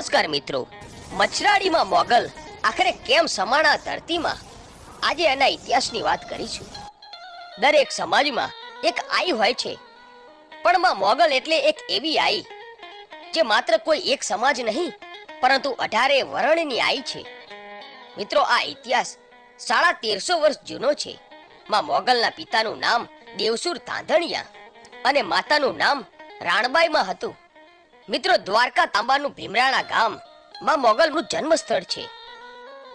નમસ્કાર મિત્રો, મચરાડીમાં મોગલ આખરે કેમ સમાણા ધરતીમાં આજે એના ઇતિહાસની વાત કરીશું. દરેક સમાજમાં એક આઈ હોય છે, પણ માં મોગલ એટલે એક એવી આઈ જે માત્ર કોઈ એક સમાજ નહીં પરંતુ 18 વર્ણની આઈ છે. મિત્રો, આ ઇતિહાસ 1350 વર્ષ જૂનો છે. માં મોગલના પિતાનું નામ દેવસુર તાંધણિયા અને માતાનું નામ રાણબાઈમાં હતું. મિત્રો, દ્વારકા તાંબાનું ભીમરાણા ગામ માં મોગલનું જન્મ સ્થળ છે.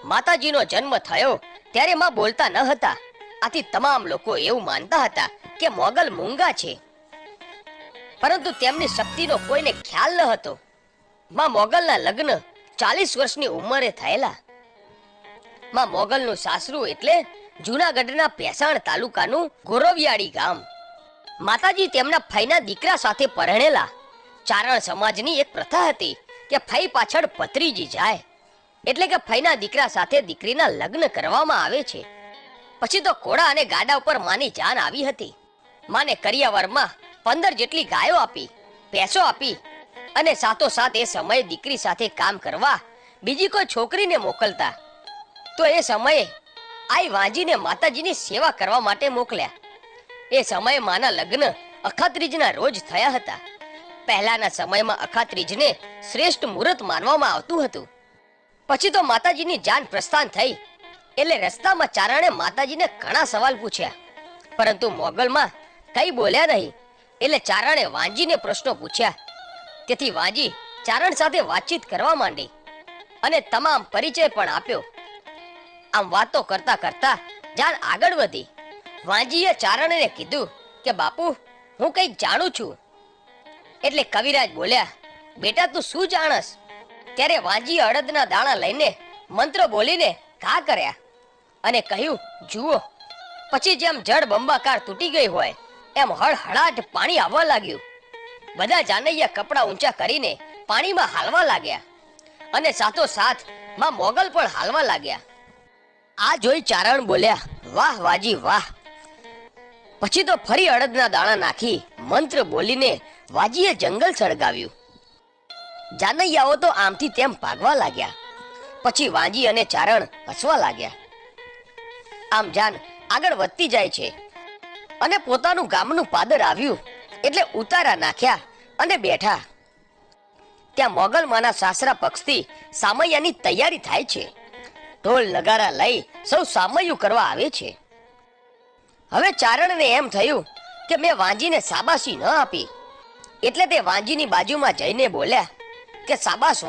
માતાજીનો જન્મ થયો ત્યારે માં બોલતા ન હતા, આથી તમામ લોકો એવું માનતા હતા કે મોગલ મૂંગા છે, પરંતુ તેમની શક્તિનો કોઈને ખ્યાલ ન હતો. માં મોગલના લગ્ન 40 વર્ષની ઉંમરે થયેલા. માં મોગલનું સાસરું એટલે જૂનાગઢના ભેસાણ તાલુકાનું ગોરવિયાળી ગામ. માતાજી તેમના ફઈના દીકરા સાથે પરણેલા. ચારણ સમાજની એક પ્રથા હતી કે ફઈ પાછળ ભત્રીજી જાય, એટલે કે ફઈના દીકરા સાથે દીકરીના લગ્ન કરવામાં આવે છે. પછી તો ઘોડા અને ગાડા ઉપર માની જાન આવી હતી. માને કરિયાવરમાં 15 જેટલી ગાયો આપી, ભેંસો આપી અને સાથોસાથ એ સમયે દીકરી સાથે કામ કરવા બીજી કોઈ છોકરીને મોકલતા. તો એ સમયે આઈ વાંજીને માતાજીની સેવા કરવા માટે મોકલ્યા. એ સમયે માના લગ્ન અખાત્રીજના રોજ થયા હતા. પહેલાના સમયમાં અખાત્રીજને શ્રેષ્ઠ મુહૂર્ત માનવામાં આવતું હતું. પછી તો માતાજીની જાન પ્રસ્થાન થઈ એટલે રસ્તામાં ચારણે માતાજીને ઘણા સવાલ પૂછ્યા, પરંતુ મોગલમાં કઈ બોલ્યા નહીં. એટલે ચારણે વાંજીને પ્રશ્નો પૂછ્યા. તેથી વાંજી ચારણ સાથે વાતચીત કરવા માંડી અને તમામ પરિચય પણ આપ્યો. આમ વાતો કરતા કરતા જાન આગળ વધી. વાંજીએ ચારણને કીધું કે બાપુ, હું કંઈક જાણું છું. એટલે કવિરાજ બોલ્યા, બેટા તું શું જાણસ? ત્યારે વાંજીએ અડદના દાણા લઈને મંત્ર બોલીને ઘા કર્યા અને કહ્યું, જુઓ. પછી જેમ જળ બંબાકાર તૂટી ગઈ હોય એમ હળહળાટ પાણી આવવા લાગ્યું. બધા જાનૈયા કપડા ઊંચા કરીને પાણીમાં હાલવા લાગ્યા અને સાથોસાથ માં મોગલ પણ હાલવા લાગ્યા. આ જોઈ ચારણ બોલ્યા, વાહ વાજી વાહ. પછી તો ફરી અડદના દાણા નાખી મંત્ર બોલીને વાજીએ જંગલ સળગાવ્યું. જાનૈયાઓ તો આમથી તેમ ભાગવા લાગ્યા. પછી વાજી અને ચારણ હસવા લાગ્યા. આમ જાન આગળ વધતી જાય છે અને પોતાનું ગામનું પાદર આવ્યું એટલે ઉતારા નાખ્યા અને બેઠા. ત્યાં મોગલ માના સાસરા પક્ષથી સામૈયાની તૈયારી થાય છે. ઢોલ નગારા લઈ સૌ સામૈયું કરવા આવે છે. હવે ચારણને એમ થયું કે મેં વાંજીને શાબાશી ન આપી, એટલે તે વાંજીની બાજુમાં જઈને બોલ્યા કે શાબાશ